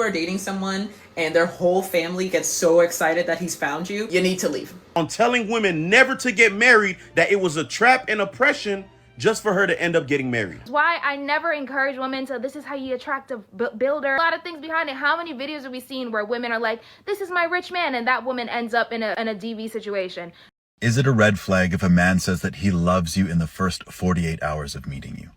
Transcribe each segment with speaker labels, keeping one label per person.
Speaker 1: are dating someone and their whole family gets so excited that he's found you, you need to leave.
Speaker 2: On telling women never to get married, that it was a trap and oppression just for her to end up getting married.
Speaker 3: That's why I never encourage women to, this is how you attract a builder. A lot of things behind it. How many videos have we seen where women are like, this is my rich man, and that woman ends up in a DV situation?
Speaker 4: Is it a red flag if a man says that he loves you in the first 48 hours of meeting you?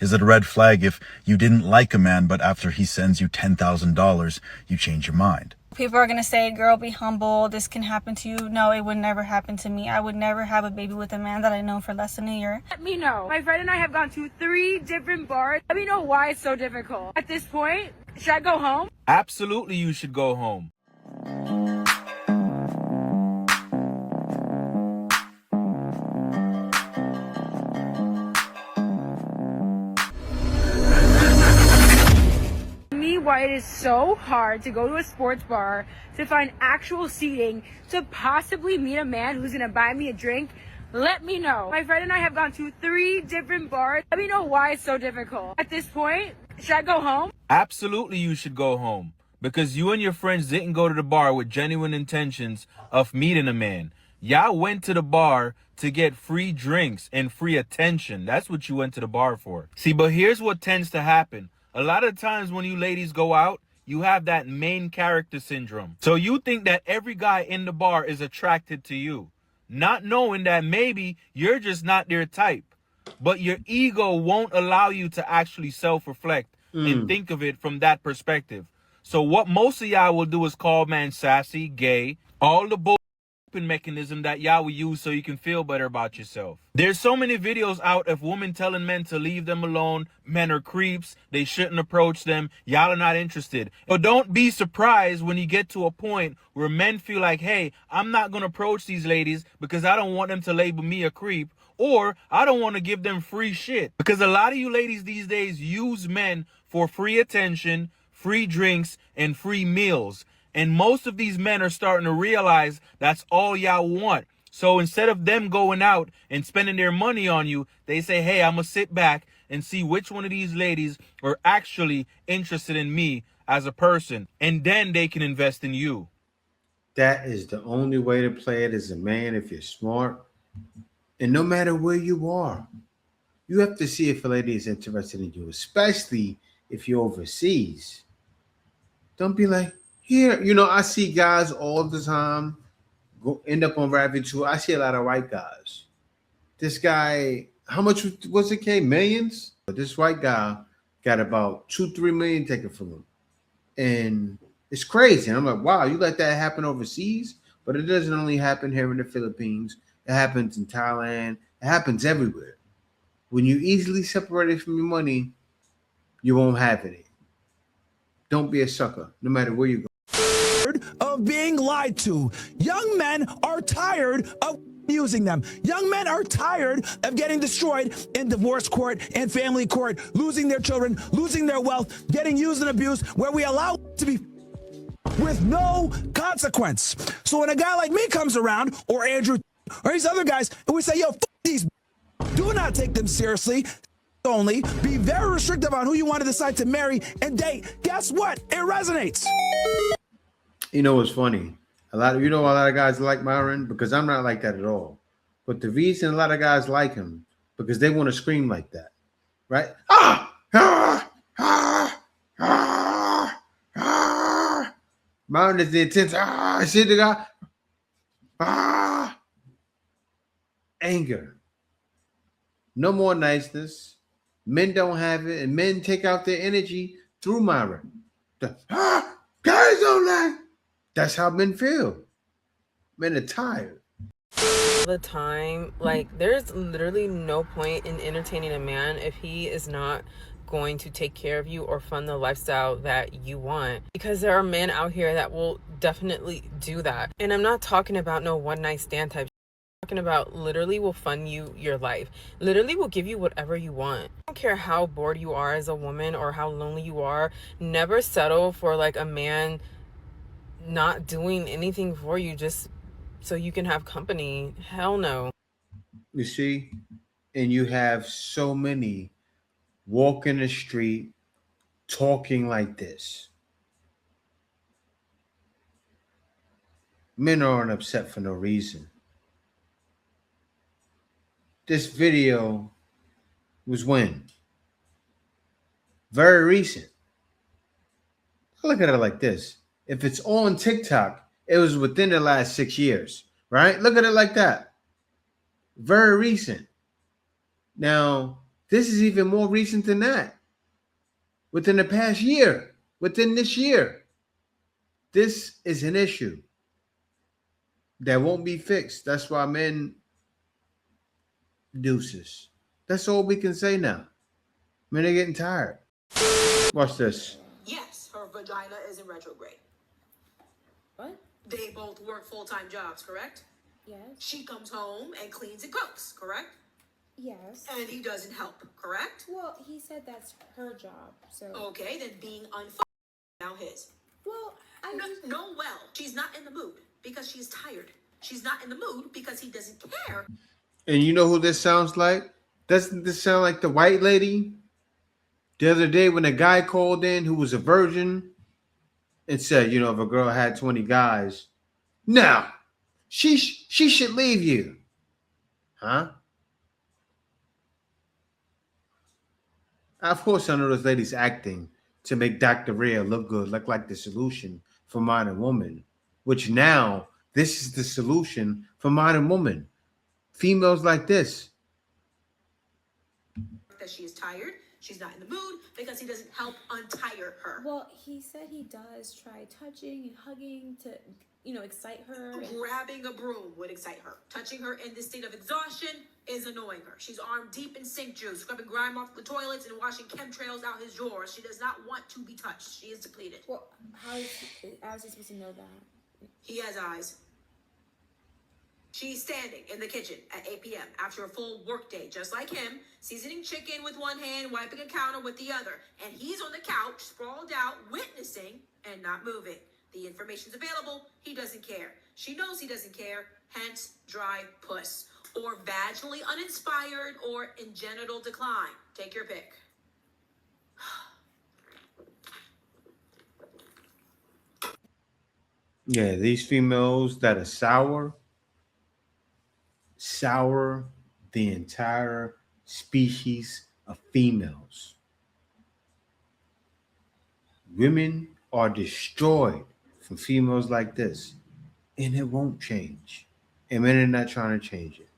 Speaker 4: Is it a red flag if you didn't like a man, but after he sends you $10,000, you change your mind?
Speaker 5: People are going to say, girl, be humble. This can happen to you. No, it would never happen to me. I would never have a baby with a man that I know for less than a year.
Speaker 6: Let me know. My friend and I have gone to 3 different bars. Let me know why it's so difficult. At this point, should I go home?
Speaker 7: Absolutely, you should go home.
Speaker 6: Why it is so hard to go to a sports bar to find actual seating to possibly meet a man who's gonna buy me a drink. Let me know. My friend and I have gone to 3 different bars. Let me know why it's so difficult. At this point, should I go home?
Speaker 7: Absolutely, you should go home. Because you and your friends didn't go to the bar with genuine intentions of meeting a man. Y'all went to the bar to get free drinks and free attention. That's what you went to the bar for. See, but here's what tends to happen. A lot of times when you ladies go out, you have that main character syndrome. So you think that every guy in the bar is attracted to you, not knowing that maybe you're just not their type. But your ego won't allow you to actually self-reflect and think of it from that perspective. So what most of y'all will do is call man sassy, gay, all the bull mechanism that y'all will use so you can feel better about yourself. There's so many videos out of women telling men to leave them alone. Men are creeps. They shouldn't approach them. Y'all are not interested. But don't be surprised when you get to a point where men feel like, hey, I'm not going to approach these ladies because I don't want them to label me a creep, or I don't want to give them free shit. Because a lot of you ladies these days use men for free attention, free drinks, and free meals. And most of these men are starting to realize that's all y'all want. So instead of them going out and spending their money on you, they say, hey, I'm going to sit back and see which one of these ladies are actually interested in me as a person. And then they can invest in you.
Speaker 8: That is the only way to play it as a man if you're smart. And no matter where you are, you have to see if a lady is interested in you, especially if you're overseas. Don't be like, here, I see guys all the time go end up on Rabbit Tour. I see a lot of white guys. This guy, how much was it, K? Millions? But this white guy got about 2-3 million taken from him. And it's crazy. And I'm like, wow, you let that happen overseas? But it doesn't only happen here in the Philippines. It happens in Thailand. It happens everywhere. When you easily separate it from your money, you won't have any. Don't be a sucker, no matter where you go.
Speaker 9: Of being lied to. Young men are tired of using them. Young men are tired of getting destroyed in divorce court and family court, losing their children, losing their wealth, getting used and abused, where we allow to be with no consequence. So when a guy like me comes around, or Andrew, or these other guys, and we say, yo, these, do not take them seriously. Only be very restrictive on who you want to decide to marry and date. Guess what? It resonates.
Speaker 8: You know what's funny? A lot of guys like Myron, because I'm not like that at all. But the reason a lot of guys like him, because they want to scream like that, right? Myron is the intense. See the guy. Anger. No more niceness. Men don't have it, and men take out their energy through Myron. Guys don't like. That's how men feel. Men are tired.
Speaker 10: The time, like, there's literally no point in entertaining a man if he is not going to take care of you or fund the lifestyle that you want, because there are men out here that will definitely do that. And I'm not talking about no one night stand type. I'm talking about literally will fund you your life, literally will give you whatever you want. I don't care how bored you are as a woman or how lonely you are, never settle for like a man not doing anything for you just so you can have company. Hell no.
Speaker 8: You see, and you have so many walking the street talking like this. Men aren't upset for no reason. This video was when? Very recent. Look at it like this. If it's on TikTok, it was within the last 6 years, right? Look at it like that. Very recent. Now, this is even more recent than that. Within the past year, within this year, this is an issue that won't be fixed. That's why men deuces. That's all we can say now. Men are getting tired. Watch this.
Speaker 11: Yes, her vagina is in retrograde.
Speaker 12: What?
Speaker 11: They both work full-time jobs, correct?
Speaker 12: Yes.
Speaker 11: She comes home and cleans and cooks, correct?
Speaker 12: Yes.
Speaker 11: And he doesn't help, correct?
Speaker 12: Well, he said that's her job, so.
Speaker 11: Okay, then being now his.
Speaker 12: Well,
Speaker 11: well, she's not in the mood because she's tired. She's not in the mood because he doesn't care.
Speaker 8: And you know who this sounds like? Doesn't this sound like the white lady the other day when a guy called in who was a virgin and said, you know, if a girl had 20 guys, no, she should leave you. Huh? Of course, I know this lady's acting to make Dr. Rhea look good, look like the solution for Modern Woman, which now this is the solution for Modern Woman. Females like this.
Speaker 11: That she is tired. She's not in the mood because he doesn't help untire her.
Speaker 12: Well, he said he does try touching and hugging to, excite her.
Speaker 11: Grabbing a broom would excite her. Touching her in this state of exhaustion is annoying her. She's arm deep in sink juice, scrubbing grime off the toilets and washing chemtrails out his drawers. She does not want to be touched. She is depleted.
Speaker 12: Well, how is he supposed to know that?
Speaker 11: He has eyes. She's standing in the kitchen at 8 p.m. after a full workday, just like him, seasoning chicken with one hand, wiping a counter with the other. And he's on the couch, sprawled out, witnessing and not moving. The information's available. He doesn't care. She knows he doesn't care, hence dry puss. Or vaginally uninspired or in genital decline. Take your pick.
Speaker 8: Yeah, these females that are sour the entire species of females. Women are destroyed from females like this, and it won't change. And men are not trying to change it.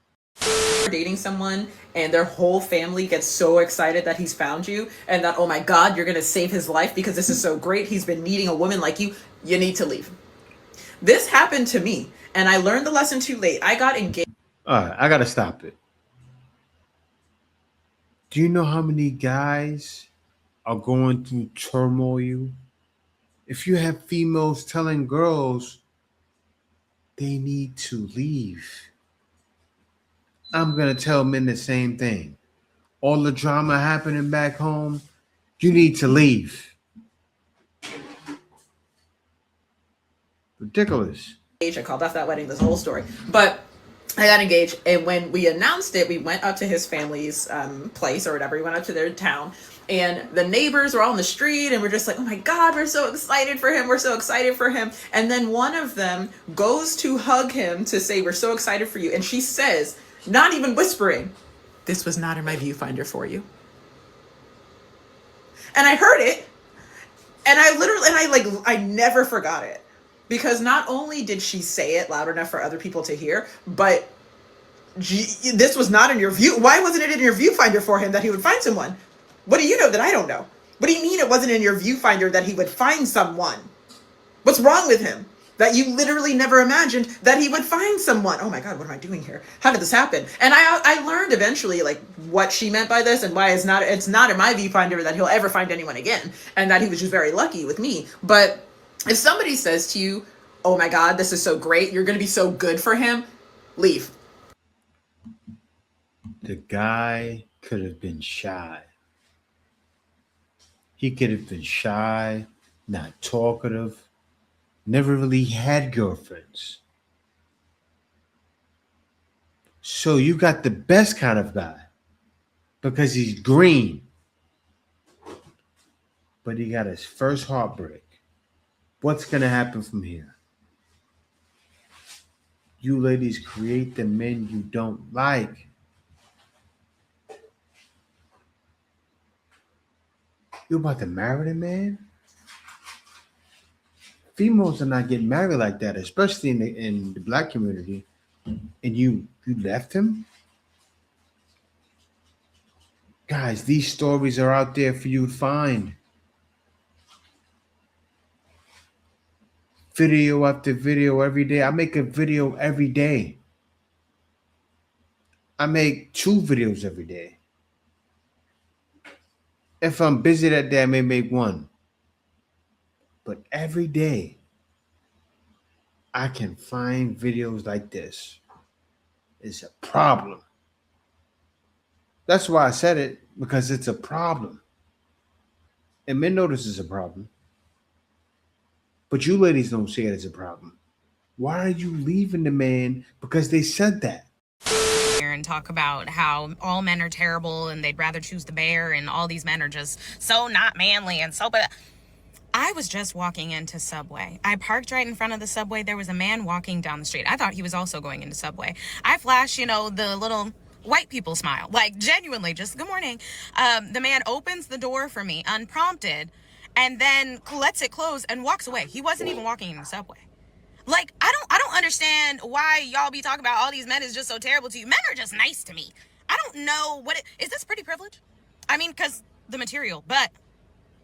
Speaker 1: Dating someone and their whole family gets so excited that he's found you and that, oh my God, you're gonna save his life because this is so great. He's been meeting a woman like you. You need to leave. This happened to me and I learned the lesson too late. I got engaged.
Speaker 8: All right, I gotta stop it. Do you know how many guys are going through turmoil? If you have females telling girls they need to leave, I'm gonna tell men the same thing. All the drama happening back home, you need to leave. Ridiculous.
Speaker 1: I called off that wedding, this whole story. But I got engaged, and when we announced it, we went up to his family's place or whatever. We went up to their town, and the neighbors were all in the street, and we're just like, oh my God, we're so excited for him. We're so excited for him. And then one of them goes to hug him to say, we're so excited for you. And she says, not even whispering, this was not in my viewfinder for you. And I heard it, and I never forgot it. Because not only did she say it loud enough for other people to hear, but this was not in your view. Why wasn't it in your viewfinder for him that he would find someone? What do you know that I don't know? What do you mean it wasn't in your viewfinder that he would find someone? What's wrong with him? That you literally never imagined that he would find someone. Oh my God, what am I doing here? How did this happen? And I learned eventually like what she meant by this and why it's not in my viewfinder that he'll ever find anyone again. And that he was just very lucky with me. But if somebody says to you, oh my God, this is so great, you're going to be so good for him, leave.
Speaker 8: The guy could have been shy. He could have been shy, not talkative, never really had girlfriends. So you got the best kind of guy because he's green. But he got his first heartbreak. What's going to happen from here? You ladies create the men you don't like. You about to marry the man? Females are not getting married like that, especially in the black community. And you left him? Guys, these stories are out there for you to find. Video after video every day. I make a video every day. I make 2 videos every day. If I'm busy that day, I may make 1. But every day, I can find videos like this. It's a problem. That's why I said it, because it's a problem. And men know this is a problem. But you ladies don't see it as a problem. Why are you leaving the man because they said that?
Speaker 13: And talk about how all men are terrible and they'd rather choose the bear and all these men are just so not manly and so, but I was just walking into Subway. I parked right in front of the Subway. There was a man walking down the street. I thought he was also going into Subway. I flashed, the little white people smile, like genuinely just good morning. The man opens the door for me unprompted and then lets it close and walks away. He wasn't even walking in the Subway. Like, I don't understand why y'all be talking about all these men is just so terrible to you. Men are just nice to me. I don't know is this pretty privilege? I mean, because the material, but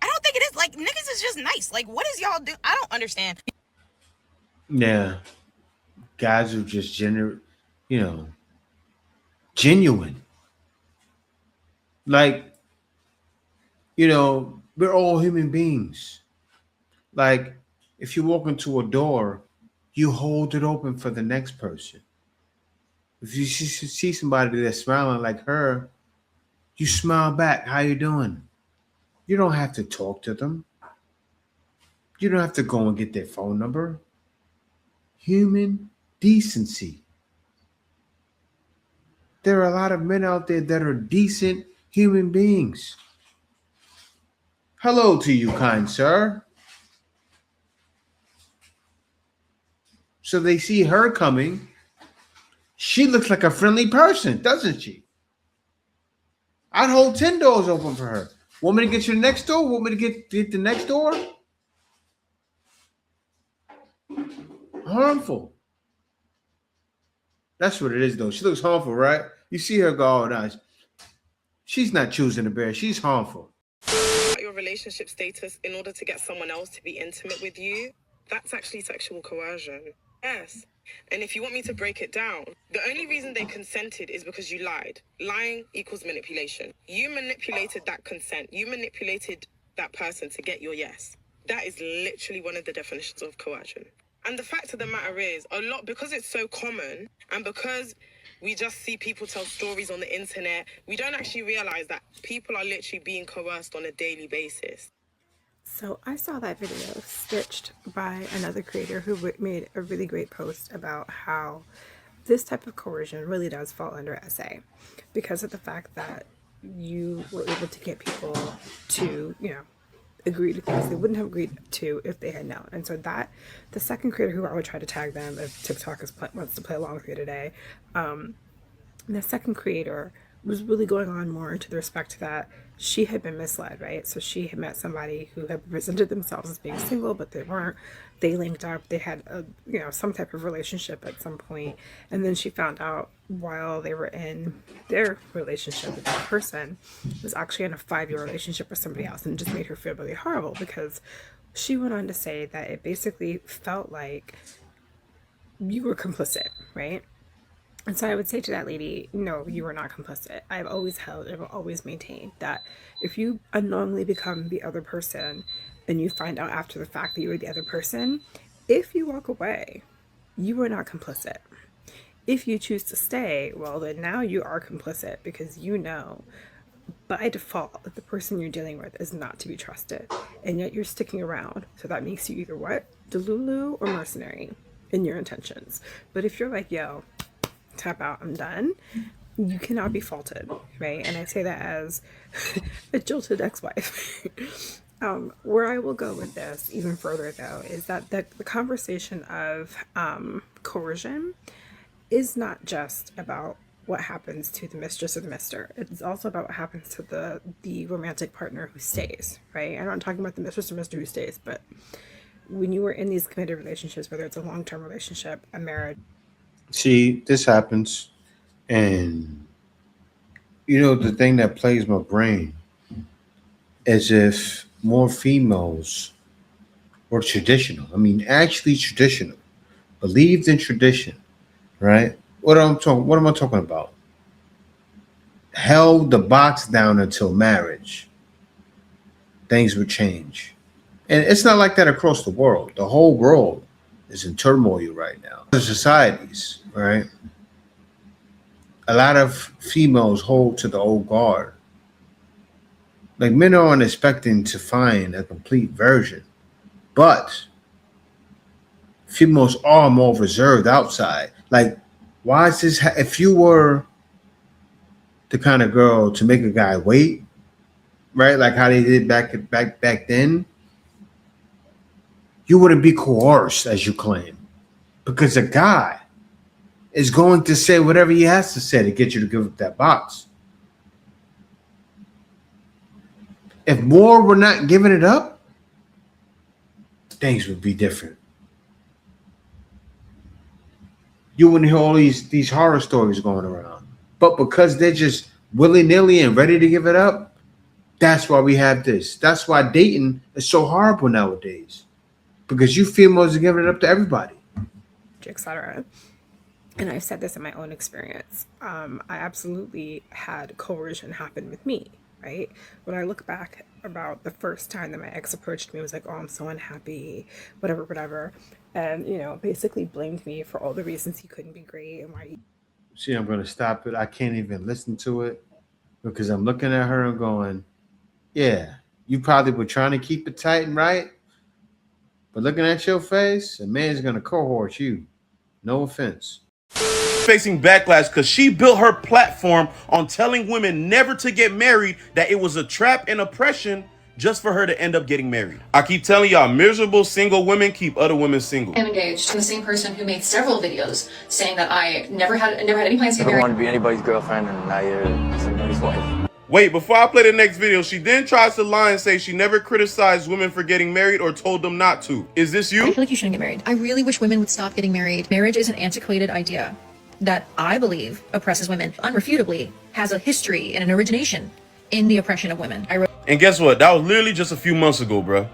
Speaker 13: I don't think it is. Like, niggas is just nice. Like, what is y'all do? I don't understand.
Speaker 8: Yeah. Guys are just genuine. Like, we're all human beings. Like, if you walk into a door, you hold it open for the next person. If you see somebody that's smiling like her, you smile back. How you doing? You don't have to talk to them. You don't have to go and get their phone number. Human decency. There are a lot of men out there that are decent human beings. Hello to you, kind sir. So they see her coming. She looks like a friendly person, doesn't she? I'd hold 10 doors open for her. Want me to get you the next door? Want me to get the next door? Harmful. That's what it is, though. She looks harmful, right? You see her go, oh, nice. She's not choosing a bear. She's harmful.
Speaker 10: Your relationship status in order to get someone else to be intimate with you, that's actually sexual coercion. Yes. And if you want me to break it down, the only reason they consented is because you lied. Lying equals manipulation. You manipulated that consent. You manipulated that person to get your yes. That is literally one of the definitions of coercion. And the fact of the matter is, because it's so common and because we just see people tell stories on the internet, we don't actually realize that people are literally being coerced on a daily basis.
Speaker 14: So I saw that video stitched by another creator who made a really great post about how this type of coercion really does fall under SA because of the fact that you were able to get people to, agree to things they wouldn't have agreed to if they had known. And so that the second creator who I would try to tag them if TikTok wants to play along with me today, the second creator was really going on more into the respect that she had been misled, right? So she had met somebody who had presented themselves as being single, but they weren't. They linked up. They had some type of relationship at some point, and then she found out while they were in their relationship with that person was actually in a 5-year relationship with somebody else, and it just made her feel really horrible because she went on to say that it basically felt like you were complicit, right? And so I would say to that lady, no, you are not complicit. I've always maintained that if you unknowingly become the other person and you find out after the fact that you were the other person, if you walk away, you are not complicit. If you choose to stay, well, then now you are complicit because by default that the person you're dealing with is not to be trusted. And yet you're sticking around. So that makes you either what? Delulu or mercenary in your intentions. But if you're like, yo, tap out, I'm done, you cannot be faulted, right? And I say that as a jilted ex-wife. Where I will go with this even further though is that the conversation of coercion is not just about what happens to the mistress or the mister. It's also about what happens to the romantic partner who stays, right? I'm not talking about the mistress or mister who stays, but when you are in these committed relationships, whether it's a long-term relationship, a marriage.
Speaker 8: See, this happens, and you know the thing that plays my brain is if more females were traditional. I mean, actually traditional, believed in tradition, right? What am I talking about? Held the box down until marriage, things would change. And it's not like that across the world. The whole world is in turmoil right now. The societies, right? A lot of females hold to the old guard. Like men aren't expecting to find a complete version, but females are more reserved outside. Like, why is this? If you were the kind of girl to make a guy wait, right? Like how they did back then, you wouldn't be coerced as you claim, because a guy is going to say whatever he has to say to get you to give up that box. If more were not giving it up, things would be different. You wouldn't hear all these horror stories going around. But because they're just willy-nilly and ready to give it up, that's why we have this. That's why dating is so horrible nowadays. Because you females are giving it up to everybody.
Speaker 14: Etc. And I've said this in my own experience. I absolutely had coercion happen with me, right? When I look back about the first time that my ex approached me, was like, oh, I'm so unhappy, whatever. And, you know, basically blamed me for all the reasons he couldn't be great and why he.
Speaker 8: See, I'm going to stop it. I can't even listen to it because I'm looking at her and going, yeah, you probably were trying to keep it tight and right. But looking at your face, a man's going to cohort you. No offense.
Speaker 2: Facing backlash because she built her platform on telling women never to get married, that it was a trap and oppression just for her to end up getting married. I keep telling y'all, miserable single women keep other women single.
Speaker 15: I'm engaged. I'm the same person who made several videos saying that I never had any plans to get married.
Speaker 16: I don't want to be anybody's girlfriend, and now you're somebody's wife.
Speaker 2: Wait, before I play the next video, she then tries to lie and say she never criticized women for getting married or told them not to. Is this you?
Speaker 15: I feel like you shouldn't get married. I really wish women would stop getting married. Marriage is an antiquated idea that I believe oppresses women. Unrefutably has a history and an origination in the oppression of women.
Speaker 2: And guess what? That was literally just a few months ago, bruh.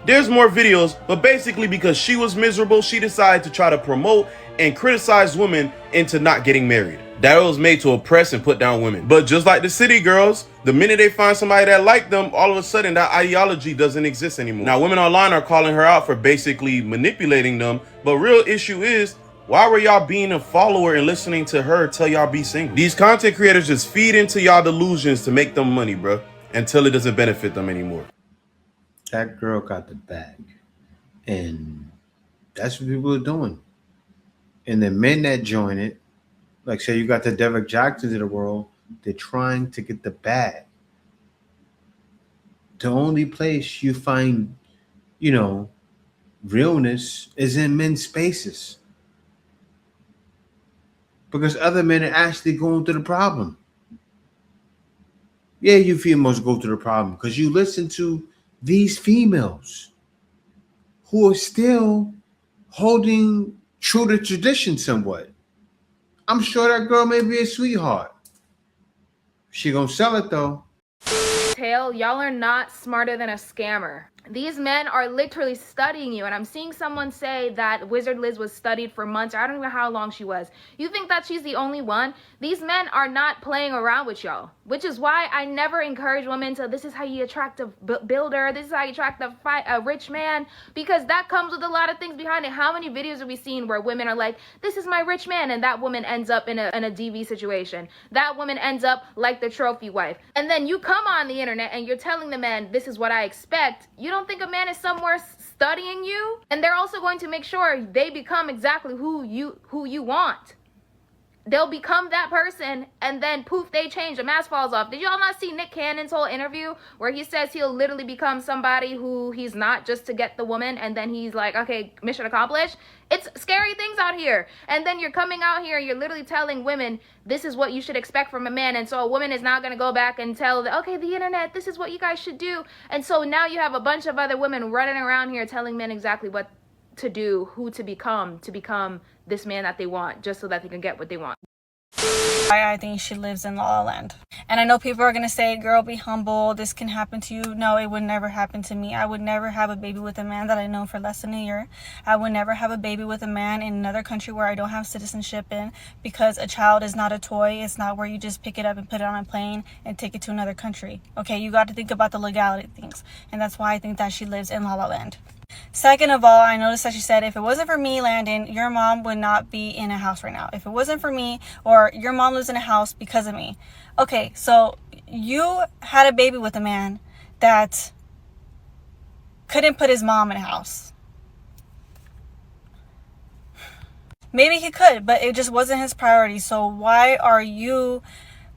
Speaker 2: There's more videos, but basically because she was miserable, she decided to try to promote and criticize women into not getting married. That was made to oppress and put down women. But just like the city girls, the minute they find somebody that like them, all of a sudden that ideology doesn't exist anymore. Now, women online are calling her out for basically manipulating them, but real issue is, why were y'all being a follower and listening to her tell y'all be single? These content creators just feed into y'all delusions to make them money, bro, until it doesn't benefit them anymore.
Speaker 8: That girl got the bag. And that's what people are doing. And the men that join it, like say you got the Derek Jacksons of the world, they're trying to get the bag. The only place you find, you know, realness is in men's spaces. Because other men are actually going through the problem. Yeah, you females go through the problem because you listen to these females who are still holding true to tradition somewhat. I'm sure that girl may be a sweetheart. She gonna sell it though.
Speaker 3: Tail, y'all are not smarter than a scammer. These men are literally studying you, and I'm seeing someone say that Wizard Liz was studied for months, or I don't know how long she was. You think that she's the only one? These men are not playing around with y'all, which is why I never encourage women to, this is how you attract a builder, this is how you attract a rich man, because that comes with a lot of things behind it. How many videos have we seen where women are like, this is my rich man, and that woman ends up in a DV situation. That woman ends up like the trophy wife. And then you come on the internet and you're telling the man, this is what I expect. You don't think a man is somewhere studying you? And they're also going to make sure they become exactly who you want. they'll become that person, and then poof, they change, the mask falls off. Did y'all not see Nick Cannon's whole interview where he says he'll literally become somebody who he's not just to get the woman, and then he's like, okay, mission accomplished? It's scary things out here. And then you're coming out here and you're literally telling women this is what you should expect from a man, and so a woman is not going to go back and tell the internet, this is what you guys should do. And so now you have a bunch of other women running around here telling men exactly what to do, who to become this man that they want, just so that they can get what they want.
Speaker 5: I think she lives in La La Land. And I know people are going to say, girl, be humble, this can happen to you. No, it would never happen to me. I would never have a baby with a man that I know for less than a year. I would never have a baby with a man in another country where I don't have citizenship in, because a child is not a toy. It's not where you just pick it up and put it on a plane and take it to another country. Okay, you got to think about the legality of things. And that's why I think that she lives in La La Land. Second of all, I noticed that she said, if it wasn't for me, Landon, your mom would not be in a house right now. If it wasn't for me, or your mom lives in a house because of me. Okay, so you had a baby with a man that couldn't put his mom in a house. Maybe he could, but it just wasn't his priority. So why are you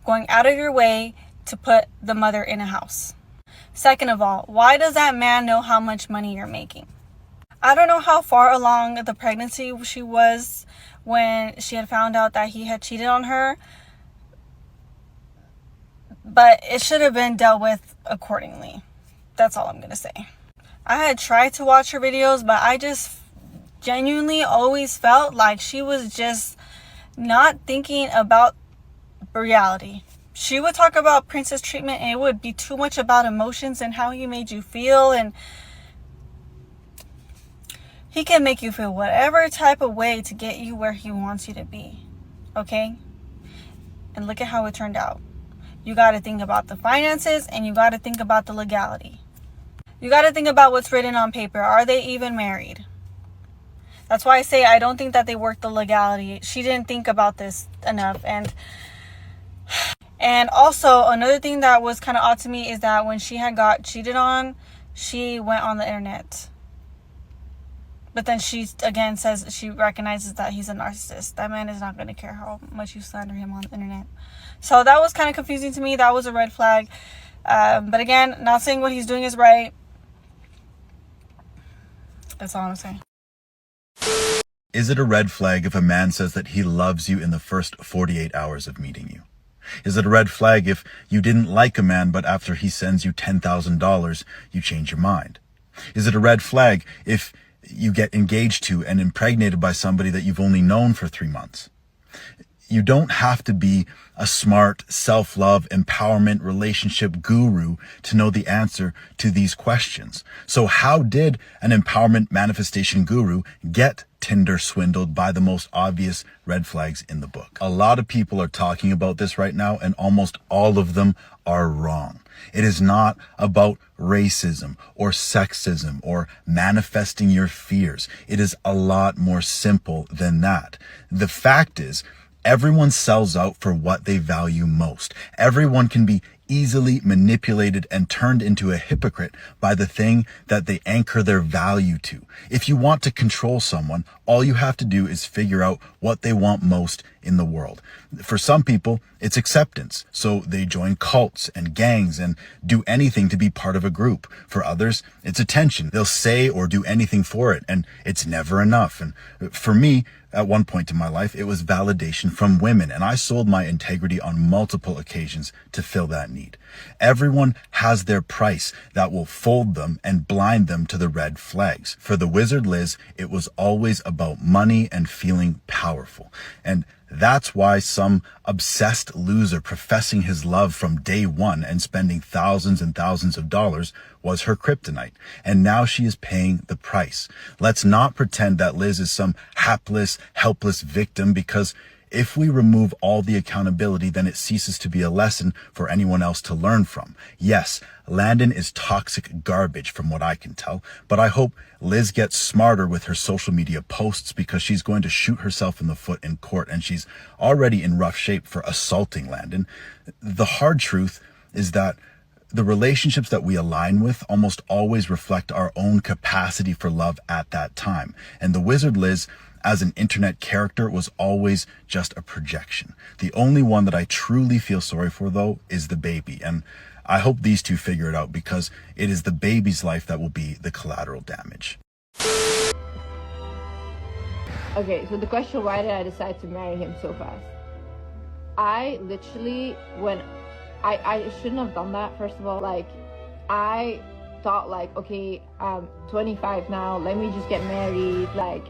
Speaker 5: going out of your way to put the mother in a house? Second of all, why does that man know how much money you're making? I don't know how far along the pregnancy she was when she had found out that he had cheated on her, but it should have been dealt with accordingly. That's all I'm going to say. I had tried to watch her videos, but I just genuinely always felt like she was just not thinking about reality. She would talk about princess treatment, and it would be too much about emotions and how he made you feel. And he can make you feel whatever type of way to get you where he wants you to be. Okay? And look at how it turned out. You got to think about the finances, and you got to think about the legality. You got to think about what's written on paper. Are they even married? That's why I say I don't think that they worked the legality. She didn't think about this enough. And also, another thing that was kind of odd to me is that when she had got cheated on, she went on the internet. But then she, again, says she recognizes that he's a narcissist. That man is not going to care how much you slander him on the internet. So that was kind of confusing to me. That was a red flag. But again, not saying what he's doing is right. That's all I'm saying.
Speaker 4: Is it a red flag if a man says that he loves you in the first 48 hours of meeting you? Is it a red flag if you didn't like a man, but after he sends you $10,000, you change your mind? Is it a red flag if you get engaged to and impregnated by somebody that you've only known for 3 months? You don't have to be a smart, self-love, empowerment, relationship guru to know the answer to these questions. So how did an empowerment manifestation guru get Tinder swindled by the most obvious red flags in the book? A lot of people are talking about this right now, and almost all of them are wrong. It is not about racism or sexism or manifesting your fears. It is a lot more simple than that. The fact is, everyone sells out for what they value most. Everyone can be easily manipulated and turned into a hypocrite by the thing that they anchor their value to. If you want to control someone, all you have to do is figure out what they want most in the world. For some people, it's acceptance. So they join cults and gangs and do anything to be part of a group. For others, it's attention. They'll say or do anything for it, and it's never enough. And for me, at one point in my life, it was validation from women, and I sold my integrity on multiple occasions to fill that need. Everyone has their price that will fold them and blind them to the red flags. For the Wizard Liz, it was always about money and feeling powerful. And that's why some obsessed loser professing his love from day one and spending thousands and thousands of dollars was her kryptonite. And now she is paying the price. Let's not pretend that Liz is some hapless, helpless victim, because if we remove all the accountability, then it ceases to be a lesson for anyone else to learn from. Yes, Landon is toxic garbage from what I can tell, but I hope Liz gets smarter with her social media posts, because she's going to shoot herself in the foot in court, and she's already in rough shape for assaulting Landon. The hard truth is that the relationships that we align with almost always reflect our own capacity for love at that time. And the Wizard Liz as an internet character was always just a projection. The only one that I truly feel sorry for, though, is the baby. And I hope these two figure it out, because it is the baby's life that will be the collateral damage.
Speaker 17: Okay, so the question, why did I decide to marry him so fast? I literally, when I shouldn't have done that, first of all. Like, I thought like, okay, I'm 25 now, let me just get married. Like,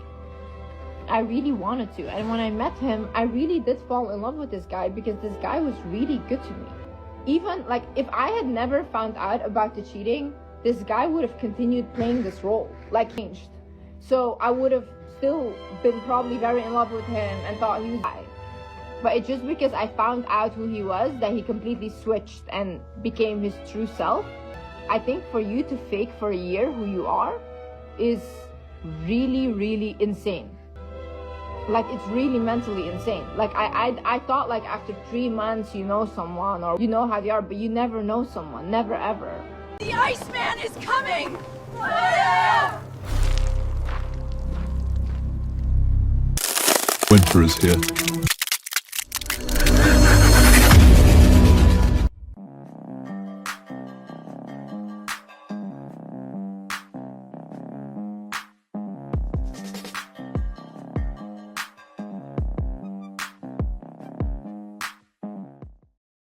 Speaker 17: I really wanted to. And when I met him, I really did fall in love with this guy, because this guy was really good to me. Even like, if I had never found out about the cheating, this guy would have continued playing this role, like changed. So I would have still been probably very in love with him and thought he was guy. But it's just because I found out who he was that he completely switched and became his true self. I think for you to fake for a year who you are is really, really insane. Like, it's really mentally insane. Like, I thought like after 3 months you know someone, or you know how they are, but you never know someone, never ever.
Speaker 18: The Iceman is coming!
Speaker 19: Winter is here.